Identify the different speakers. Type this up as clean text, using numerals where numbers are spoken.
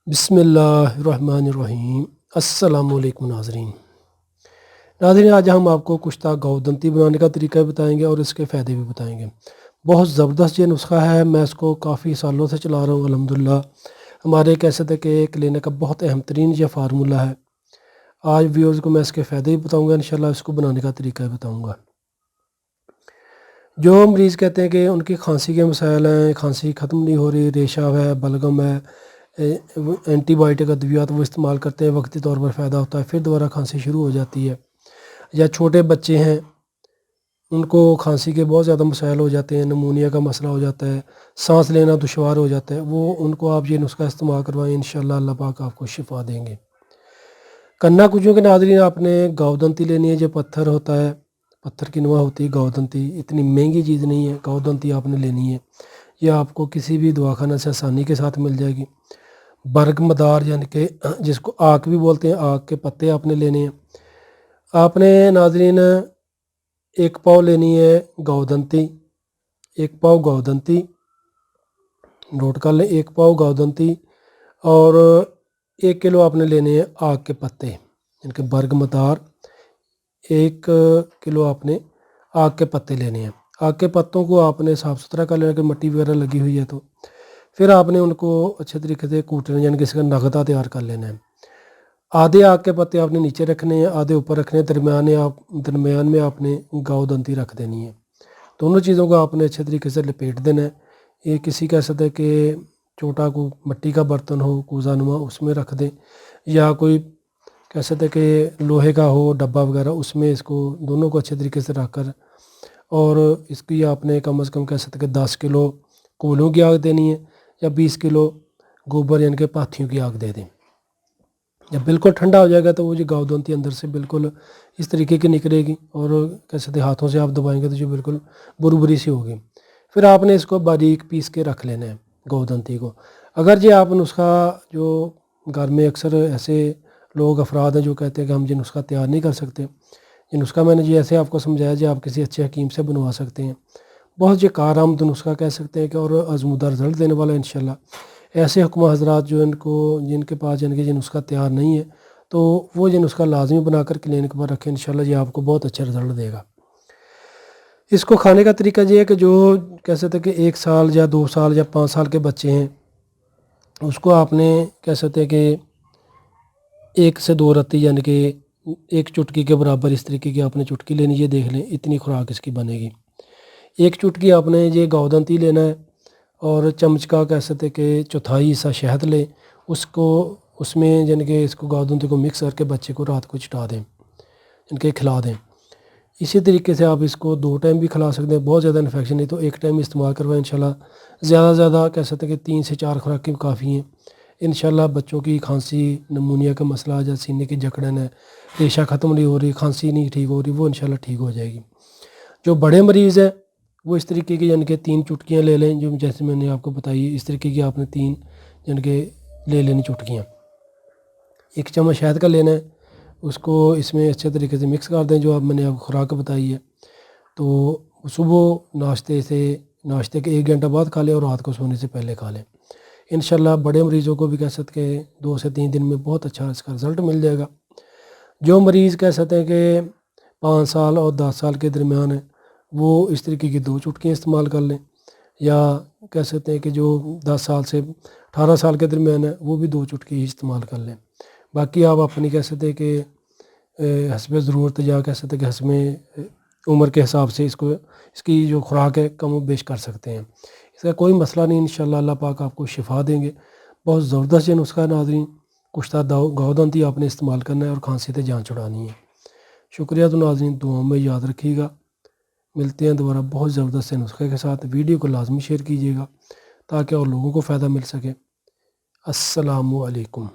Speaker 1: बिस्मिल्लाहिर्रहमानिर्रहीम। अस्सलामु अलैकुम नाज़रीन, आज हम आपको कुश्ता गौदंती बनाने का तरीका बताएंगे और इसके फ़ायदे भी बताएंगे। बहुत ज़बरदस्त ये नुस्खा है, मैं इसको काफ़ी सालों से चला रहा हूँ अल्हम्दुलिल्लाह। हमारे कैसे थे कि क्लिनिक का बहुत अहम तरीन ये फार्मूला है। आज व्यूअर्स को मैं इसके फ़ायदे भी बताऊँगा, इंशाल्लाह इसको बनाने का तरीका भी बताऊँगा। जो मरीज़ कहते हैं कि उनकी खांसी के मसाइल हैं, खांसी ख़त्म नहीं हो रही, रेशा है, बलगम है, एंटीबायोटिक अद्वियात वो इस्तेमाल करते हैं, वक्ती तौर पर फ़ायदा होता है, फिर दोबारा खांसी शुरू हो जाती है। या छोटे बच्चे हैं, उनको खांसी के बहुत ज़्यादा मसाइल हो जाते हैं, नमूनिया का मसला हो जाता है, सांस लेना दुश्वार हो जाता है, वो उनको आप ये नुस्खा इस्तेमाल करवाएं, इंशाल्लाह अल्लाह पाक आपको शिफा देंगे। कन्ना कुजियों के नाज़रीन, आपने गौदंती लेनी है। जो पत्थर होता है, पत्थर की नुआ होती है गौदंती, इतनी महंगी चीज़ नहीं है। गौदंती आपने लेनी है, यह आपको किसी भी दवाखाना से आसानी के साथ मिल जाएगी। बर्ग मदार यानी कि जिसको आक भी बोलते हैं, आक के पत्ते आपने लेने हैं। आपने नाज़रीन एक पाव लेनी है गौदंती, एक पाव गौदंती नोट कर लें, एक पाव गौदंती। और 1 किलो आपने लेने हैं आक के पत्ते, इनके बर्ग मदार। 1 किलो आपने आक के पत्ते लेने हैं। आक के पत्तों को आपने साफ़ सुथरा कर लेना कि मिट्टी वगैरह लगी हुई है तो। फिर आपने उनको अच्छे तरीके से कूटना, यानी कि इसका नगदा तैयार कर लेना है। आधे आग के पत्ते आपने नीचे रखने हैं, आधे ऊपर रखने हैं। दरमियान में आपने गौदंती रख देनी है। दोनों चीज़ों को आपने अच्छे तरीके से लपेट देना है। ये किसी कह सकते हैं कि छोटा को मिट्टी का बर्तन हो कूजानुमा, उसमें रख दें, या कोई कह सकते हैं कि लोहे का हो डब्बा वगैरह, उसमें इसको दोनों को अच्छे तरीके से रख कर, और इसकी आपने कम से कम कह सकते हैं कि 10 किलो कोलों की आग देनी है, या 20 किलो गोबर यानी कि पाथियों की आग दे दें। जब बिल्कुल ठंडा हो जाएगा तो वो जो गौदंती अंदर से बिल्कुल इस तरीके की निकलेगी, और कह सकते हाथों से आप दबाएंगे तो जो बिल्कुल बुरबुरी सी होगी। फिर आपने इसको बारीक पीस के रख लेना है गौदंती को। अगर जी आप नुस्खा, जो घर में अक्सर ऐसे लोग अफराद हैं जो कहते हैं कि हम ये नुस्खा तैयार नहीं कर सकते, ये नुस्खा मैंने जी ऐसे आपको समझाया जी आप किसी अच्छे हकीम से बनवा सकते हैं। बहुत ये कारआमद नुस्खा कह सकते हैं कि, और आजमूदा रिज़ल्ट देने वाला है इंशाल्लाह। ऐसे हुक्मा हजरात जो जिनके पास यानी कि ये नुस्खा तैयार नहीं है, तो वो ये नुस्खा लाजमी बनाकर क्लिनिक पर रखें, इंशाल्लाह ये आपको बहुत अच्छा रिज़ल्ट देगा। इसको खाने का तरीका ये है कि जो कह सकते हैं कि 1 साल या 2 साल या 5 साल के बच्चे हैं, उसको आपने कह सकते हैं कि 1 से 2 रत्ती यानी कि 1 चुटकी के बराबर इस तरीके की आपने चुटकी लेनी है। देख लें इतनी खुराक इसकी बनेगी। 1 चुटकी आपने ये गौदंती लेना है, और चमच का कह सकते कि चौथाई हिस्सा शहद लें, उसको उसमें यानी कि इसको गौदंती को मिक्स करके बच्चे को रात को चटा दें, इनके खिला दें। इसी तरीके से आप इसको 2 टाइम भी खिला सकते हैं। बहुत ज़्यादा इन्फेक्शन नहीं तो 1 टाइम इस्तेमाल करवाएं इंशाल्लाह। ज़्यादा से ज़्यादा कह सकते हैं कि 3 से 4 खुराकें काफ़ी हैं। इंशाल्लाह बच्चों की खांसी, नमूनिया का मसला, या सीने की जकड़न है, रेशा ख़त्म नहीं हो रही, खांसी नहीं ठीक हो रही, वो इंशाल्लाह ठीक हो जाएगी। जो बड़े मरीज़ हैं वो इस तरीके की यानी कि 3 चुटकियाँ ले लें, जो जैसे मैंने आपको बताई इस तरीके की आपने 3 यानी कि ले लेनी चुटकियाँ। 1 चम्मच शहद का लेना है, उसको इसमें अच्छे तरीके से मिक्स कर दें जो अब मैंने आपको खुराक बताई है। तो सुबह नाश्ते के 1 घंटा बाद खा लें, और रात को सोने से पहले खा लें। इंशाल्लाह बड़े मरीज़ों को भी कह सकते हैं 2 से 3 दिन में बहुत अच्छा इसका रिज़ल्ट मिल जाएगा। जो मरीज़ कह सकते हैं कि 5 साल और 10 साल के दरमियान है, वो इस तरीके की 2 चुटकियाँ इस्तेमाल कर लें। या कह सकते हैं कि जो 10 साल से 18 साल के दरमियान है, वो भी 2 चुटकी ही इस्तेमाल कर लें। बाकी आप अपनी कह सकते हैं कि हस्ब ज़रूरत, या कह सकते हैं कि हस्ब उम्र के हिसाब से इसकी जो खुराक है कम बेश कर सकते हैं। इसका कोई मसला नहीं, इंशाल्लाह अल्लाह पाक आपको शिफा देंगे। बहुत ज़बरदस्त ये नुस्खा है नाज़रीन। कुश्ता गौदंती आपने इस्तेमाल करना है और खांसी से जान छुड़ानी है। शुक्रिया। तो नाज़रीन दुआ में याद रखिएगा। मिलते हैं दोबारा बहुत ज़बरदस्त से नुस्खे के साथ। वीडियो को लाजमी शेयर कीजिएगा ताकि और लोगों को फ़ायदा मिल सके। अस्सलामु अलैकुम।